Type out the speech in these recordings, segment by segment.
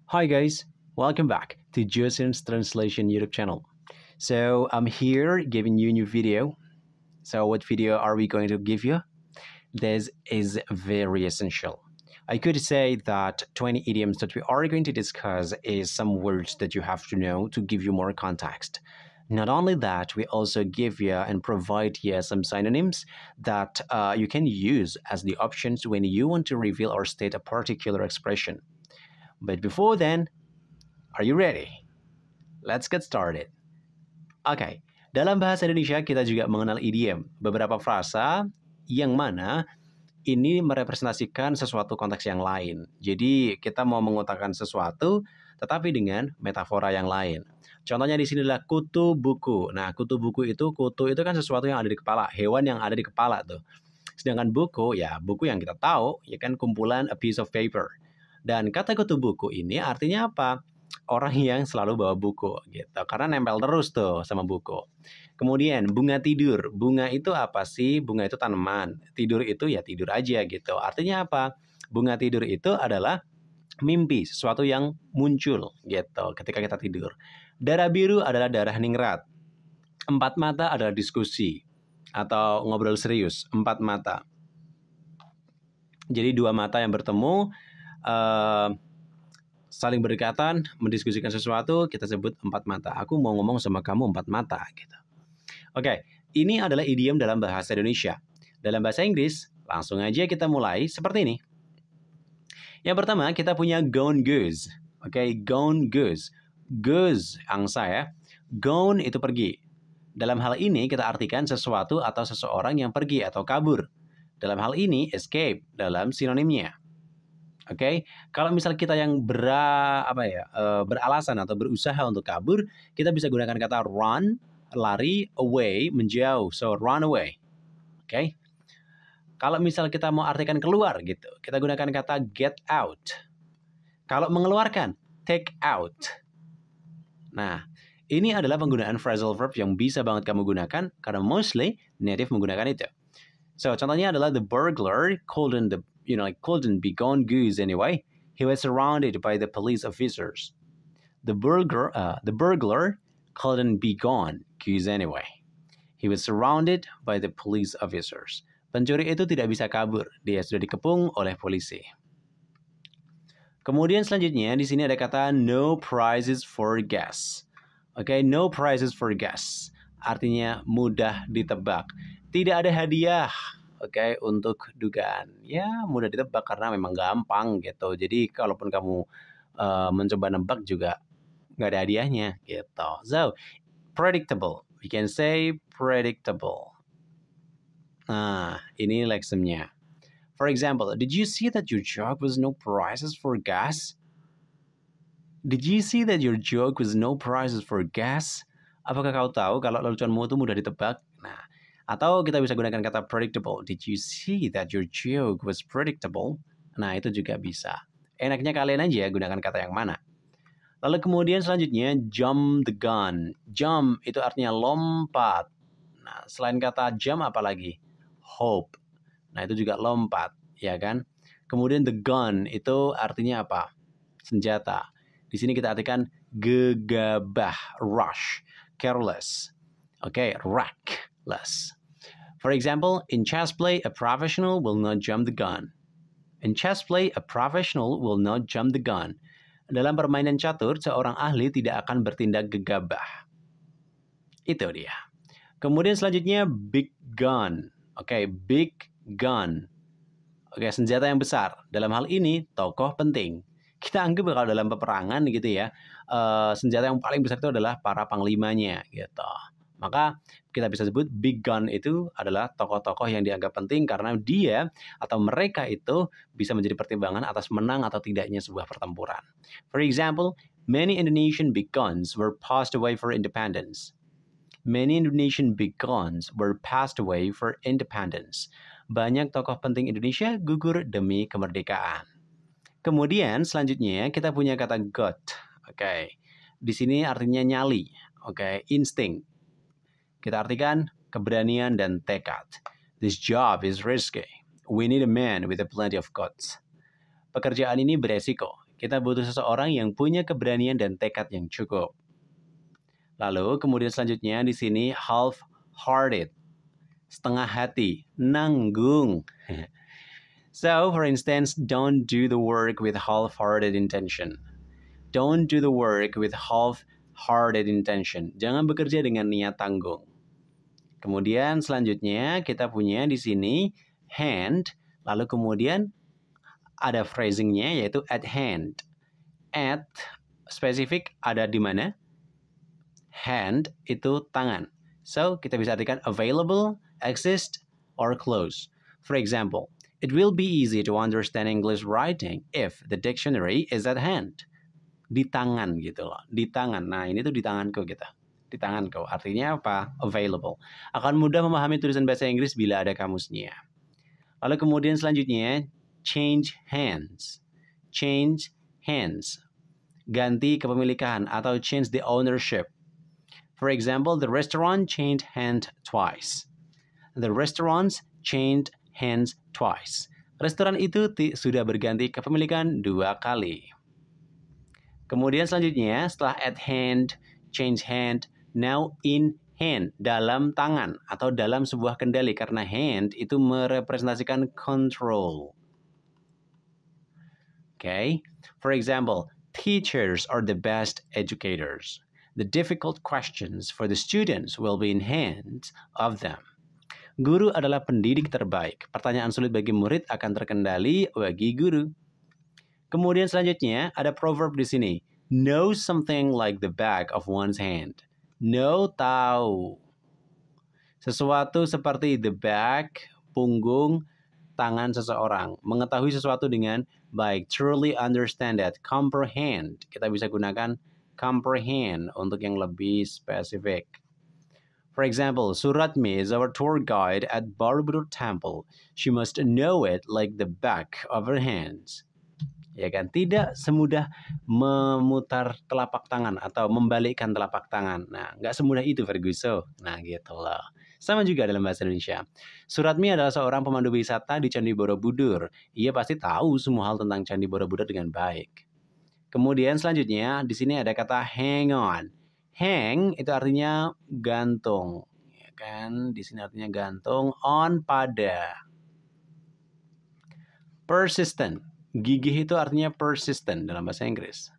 Hi guys, welcome back to Jason's Translation YouTube channel. So I'm here giving you a new video. So what video are we going to give you? This is very essential. I could say that 20 idioms that we are going to discuss is some words that you have to know to give you more context. Not only that, we also give you and provide you some synonyms that you can use as the options when you want to reveal or state a particular expression. But before then, are you ready? Let's get started. Oke, dalam bahasa Indonesia kita juga mengenal idiom, beberapa frasa yang mana ini merepresentasikan sesuatu konteks yang lain. Jadi kita mau mengutarakan sesuatu tetapi dengan metafora yang lain. Contohnya di sini adalah kutu buku. Nah, kutu itu kan sesuatu yang ada di kepala, hewan yang ada di kepala tuh. Sedangkan buku, ya buku yang kita tahu, ya kan kumpulan a piece of paper. Dan kata kutu buku ini artinya apa? Orang yang selalu bawa buku gitu. Karena nempel terus tuh sama buku. Kemudian bunga tidur. Bunga itu apa sih? Bunga itu tanaman. Tidur itu ya tidur aja gitu. Artinya apa? Bunga tidur itu adalah mimpi, sesuatu yang muncul gitu ketika kita tidur. Darah biru adalah darah ningrat. Empat mata adalah diskusi atau ngobrol serius. Empat mata. Jadi dua mata yang bertemu saling berdekatan, mendiskusikan sesuatu, kita sebut empat mata. Aku mau ngomong sama kamu empat mata gitu. Oke, ini adalah idiom dalam bahasa Indonesia. Dalam bahasa Inggris, langsung aja kita mulai seperti ini. Yang pertama, kita punya gone goose. Oke, gone goose. Goose, angsa ya. Gone itu pergi. Dalam hal ini kita artikan sesuatu atau seseorang yang pergi atau kabur. Dalam hal ini, escape dalam sinonimnya. Oke, kalau misal kita yang beralasan atau berusaha untuk kabur, kita bisa gunakan kata run, lari, away, menjauh. So, run away. Oke. Kalau misal kita mau artikan keluar gitu, kita gunakan kata get out. Kalau mengeluarkan, take out. Nah, ini adalah penggunaan phrasal verb yang bisa banget kamu gunakan karena mostly native menggunakan itu. So, contohnya adalah the burglar couldn't be gone goose anyway. He was surrounded by the police officers. The burglar couldn't be gone goose anyway. He was surrounded by the police officers. Pencuri itu tidak bisa kabur. Dia sudah dikepung oleh polisi. Kemudian selanjutnya di sini ada kata no prizes for guess. Oke, no prizes for guess. Artinya mudah ditebak. Tidak ada hadiah, oke, untuk dugaan. Ya, mudah ditebak karena memang gampang gitu. Jadi, kalaupun kamu mencoba nebak juga nggak ada hadiahnya gitu. So, predictable. We can say predictable. Nah, ini lexemnya. For example, did you see that your joke was no prizes for gas? Did you see that your joke was no prizes for gas? Apakah kau tahu kalau leluconmu itu mudah ditebak? Nah, atau kita bisa gunakan kata predictable. Did you see that your joke was predictable? Nah, itu juga bisa. Enaknya kalian aja gunakan kata yang mana. Lalu kemudian selanjutnya, jump the gun. Jump itu artinya lompat. Nah, selain kata jump apa lagi? Hope. Nah, itu juga lompat, ya kan? Kemudian the gun itu artinya apa? Senjata. Di sini kita artikan gegabah, rush, careless. Oke, reckless. For example, in chess play, a professional will not jump the gun. In chess play, a professional will not jump the gun. Dalam permainan catur, seorang ahli tidak akan bertindak gegabah. Itu dia. Kemudian selanjutnya, big gun. Oke, big gun. Oke, senjata yang besar. Dalam hal ini, tokoh penting. Kita anggap kalau dalam peperangan gitu ya, senjata yang paling besar itu adalah para panglimanya gitu. Maka kita bisa sebut big gun itu adalah tokoh-tokoh yang dianggap penting karena dia atau mereka itu bisa menjadi pertimbangan atas menang atau tidaknya sebuah pertempuran. For example, many Indonesian big guns were passed away for independence. Many Indonesian big guns were passed away for independence. Banyak tokoh penting Indonesia gugur demi kemerdekaan. Kemudian selanjutnya kita punya kata gut. Oke. Di sini artinya nyali. Oke, insting. Kita artikan keberanian dan tekad. This job is risky. We need a man with a plenty of guts. Pekerjaan ini beresiko. Kita butuh seseorang yang punya keberanian dan tekad yang cukup. Lalu kemudian selanjutnya di sini half-hearted. Setengah hati, nanggung. So, for instance, don't do the work with half-hearted intention. Don't do the work with half-hearted intention. Jangan bekerja dengan niat tanggung. Kemudian selanjutnya kita punya di sini hand, lalu kemudian ada phrasingnya yaitu at hand. At spesifik ada di mana? Hand itu tangan. So, kita bisa artikan available, exist, or close. For example, it will be easy to understand English writing if the dictionary is at hand. Di tangan gitu loh, di tangan. Nah, ini tuh di tanganku gitu. Di tanganku. Artinya apa? Available. Akan mudah memahami tulisan bahasa Inggris bila ada kamusnya. Lalu kemudian selanjutnya, change hands. Change hands. Ganti kepemilikan atau change the ownership. For example, the restaurant changed hands twice. The restaurants changed hands twice. Restoran itu sudah berganti kepemilikan 2 kali. Kemudian selanjutnya, setelah at hand, change hand, now in hand, dalam tangan atau dalam sebuah kendali. Karena hand itu merepresentasikan control. Okay? For example, teachers are the best educators. The difficult questions for the students will be in hands of them. Guru adalah pendidik terbaik. Pertanyaan sulit bagi murid akan terkendali bagi guru. Kemudian selanjutnya ada proverb di sini. Know something like the back of one's hand. Know tahu. Sesuatu seperti the back, punggung, tangan seseorang. Mengetahui sesuatu dengan baik. Truly understand that. Comprehend. Kita bisa gunakan comprehend untuk yang lebih spesifik. For example, Suratmi is our tour guide at Borobudur Temple. She must know it like the back of her hands. Ya kan, tidak semudah memutar telapak tangan atau membalikkan telapak tangan. Nah, nggak semudah itu Ferguson. Nah, gitu loh. Sama juga dalam bahasa Indonesia. Suratmi adalah seorang pemandu wisata di Candi Borobudur. Ia pasti tahu semua hal tentang Candi Borobudur dengan baik. Kemudian selanjutnya di sini ada kata hang on. Hang itu artinya gantung, ya kan? Di sini artinya gantung. On pada. Persistent. Gigih itu artinya persistent dalam bahasa Inggris.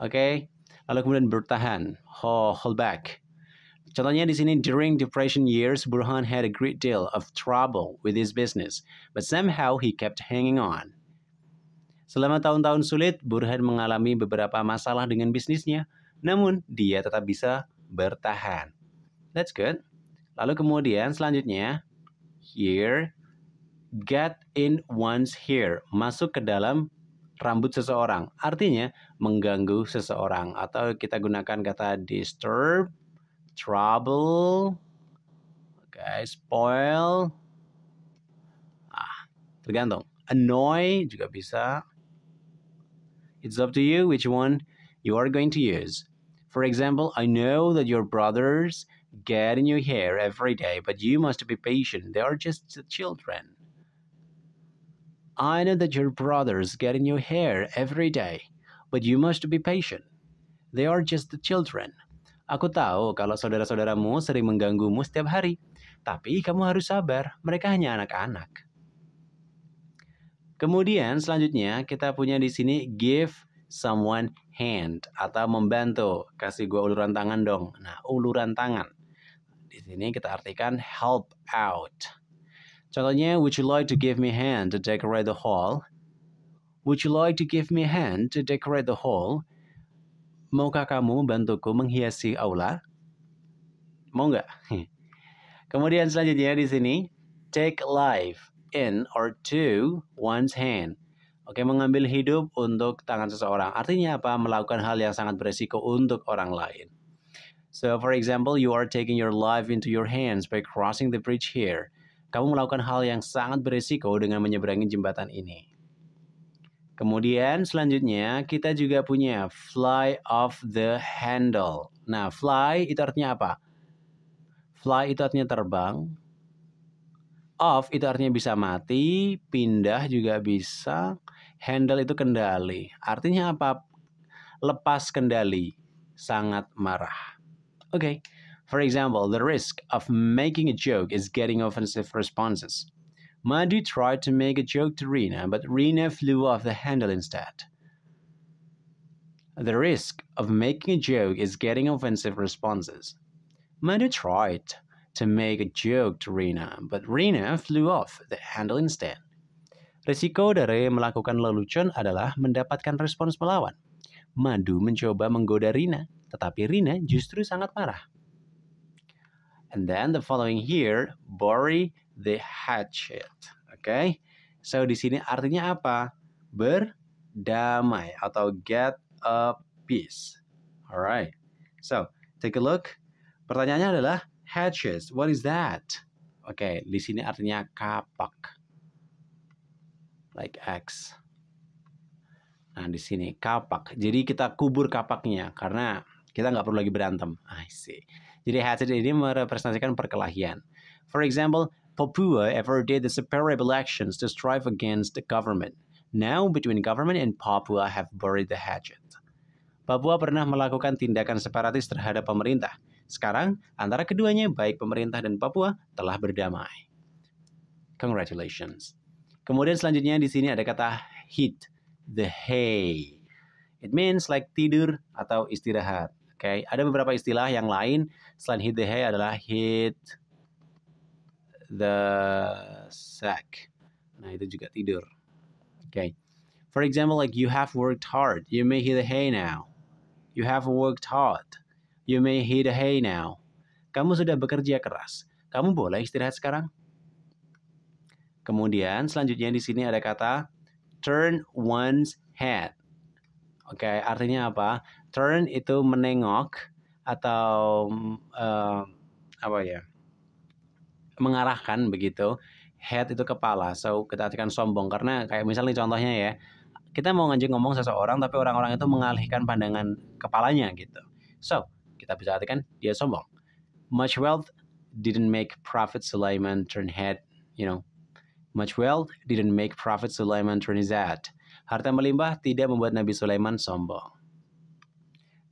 Oke. Lalu kemudian bertahan. Hold back. Contohnya di sini, during depression years, Burhan had a great deal of trouble with his business, but somehow he kept hanging on. Selama tahun-tahun sulit, Burhan mengalami beberapa masalah dengan bisnisnya, namun dia tetap bisa bertahan. That's good. Lalu kemudian selanjutnya, here, get in one's hair, masuk ke dalam rambut seseorang. Artinya mengganggu seseorang, atau kita gunakan kata disturb, trouble, okay, spoil, tergantung. Annoy juga bisa. It's up to you which one you are going to use. For example, I know that your brothers get in your hair every day, but you must be patient. They are just children. I know that your brothers get in your hair every day, but you must be patient. They are just children. Aku tahu kalau saudara-saudaramu sering mengganggumu setiap hari, tapi kamu harus sabar. Mereka hanya anak-anak. Kemudian selanjutnya kita punya di sini give someone hand atau membantu. Kasih gua uluran tangan dong. Nah, uluran tangan. Di sini kita artikan help out. Contohnya, would you like to give me a hand to decorate the hall? Would you like to give me a hand to decorate the hall? Maukah kamu membantuku menghiasi aula? Mau nggak? Kemudian selanjutnya di sini take life in or to one's hand. Oke, mengambil hidup untuk tangan seseorang. Artinya apa? Melakukan hal yang sangat beresiko untuk orang lain. So, for example, you are taking your life into your hands by crossing the bridge here. Kamu melakukan hal yang sangat beresiko dengan menyeberangi jembatan ini. Kemudian selanjutnya kita juga punya fly off the handle. Nah, fly itu artinya apa? Fly itu artinya terbang. Off itu artinya bisa mati, pindah juga bisa. Handle itu kendali. Artinya apa? Lepas kendali. Sangat marah. Okay. For example, the risk of making a joke is getting offensive responses. Madhu tried to make a joke to Rina, but Rina flew off the handle instead. The risk of making a joke is getting offensive responses. Madhu tried to make a joke to Rina, but Rina flew off the handle instead. Risiko dari melakukan lelucon adalah mendapatkan respons melawan. Madhu mencoba menggoda Rina, tetapi Rina justru sangat marah. And then the following here, bury the hatchet. Okay? So di sini artinya apa? Berdamai atau get a peace. Alright. So take a look. Pertanyaannya adalah hatchet. What is that? Oke, di sini artinya kapak. Like X. Nah, di sini kapak. Jadi kita kubur kapaknya karena kita nggak perlu lagi berantem. I see. Jadi hatchet ini merepresentasikan perkelahian. For example, Papua ever did the separate elections to strive against the government. Now between government and Papua have buried the hatchet. Papua pernah melakukan tindakan separatis terhadap pemerintah. Sekarang antara keduanya baik pemerintah dan Papua telah berdamai. Congratulations. Kemudian selanjutnya di sini ada kata hit the hay. It means like tidur atau istirahat. Okay, ada beberapa istilah yang lain selain hit the hay adalah hit the sack. Nah, itu juga tidur. Okay. For example, like you have worked hard. You may hit the hay now. You have worked hard. You may hit the hay now. Kamu sudah bekerja keras. Kamu boleh istirahat sekarang. Kemudian selanjutnya di sini ada kata turn one's head. Oke, artinya apa? Turn itu menengok atau apa ya? Mengarahkan begitu. Head itu kepala. So kita artikan sombong karena kayak misalnya contohnya ya, kita mau ngajak ngomong seseorang tapi orang-orang itu mengalihkan pandangan kepalanya gitu. So kita bisa artikan dia sombong. Much wealth didn't make Prophet Sulaiman turn head, you know. Much wealth didn't make Prophet Sulaiman turn his head. Harta melimpah tidak membuat Nabi Sulaiman sombong.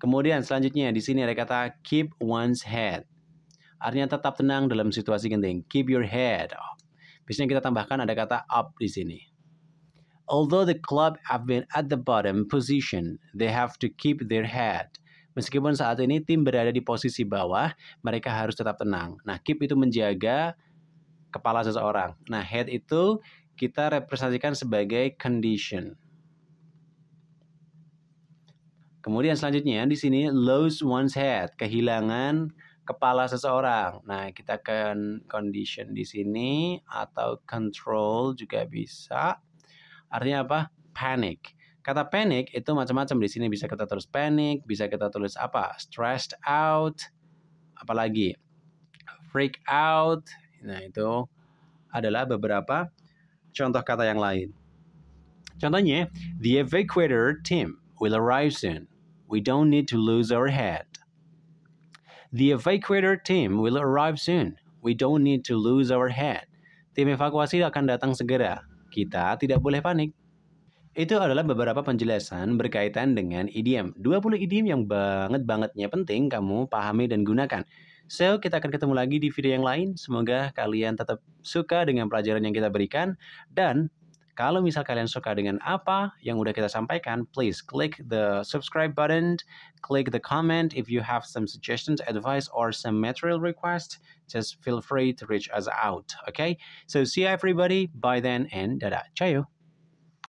Kemudian selanjutnya di sini ada kata keep one's head. Artinya tetap tenang dalam situasi genting. Keep your head up. Biasanya kita tambahkan ada kata up di sini. Although the club have been at the bottom position, they have to keep their head. Meskipun saat ini tim berada di posisi bawah, mereka harus tetap tenang. Nah, keep itu menjaga kepala seseorang. Nah, head itu kita representasikan sebagai condition. Kemudian selanjutnya di sini lose one's head, kehilangan kepala seseorang. Nah, kita akan condition di sini atau control juga bisa. Artinya apa? Panic. Kata panic itu macam-macam di sini, bisa kita tulis panic, bisa kita tulis apa? Stressed out, apalagi freak out. Nah, itu adalah beberapa contoh kata yang lain. Contohnya, the evacuator team will arrive soon. We don't need to lose our head. The evacuator team will arrive soon. We don't need to lose our head. Tim evakuasi akan datang segera. Kita tidak boleh panik. Itu adalah beberapa penjelasan berkaitan dengan idiom. 20 idiom yang banget-bangetnya penting kamu pahami dan gunakan. So, kita akan ketemu lagi di video yang lain. Semoga kalian tetap suka dengan pelajaran yang kita berikan. Dan kalau misal kalian suka dengan apa yang udah kita sampaikan, please click the subscribe button, click the comment. If you have some suggestions, advice, or some material request, just feel free to reach us out. Okay? So, see you everybody. Bye then and dadah. Ciao.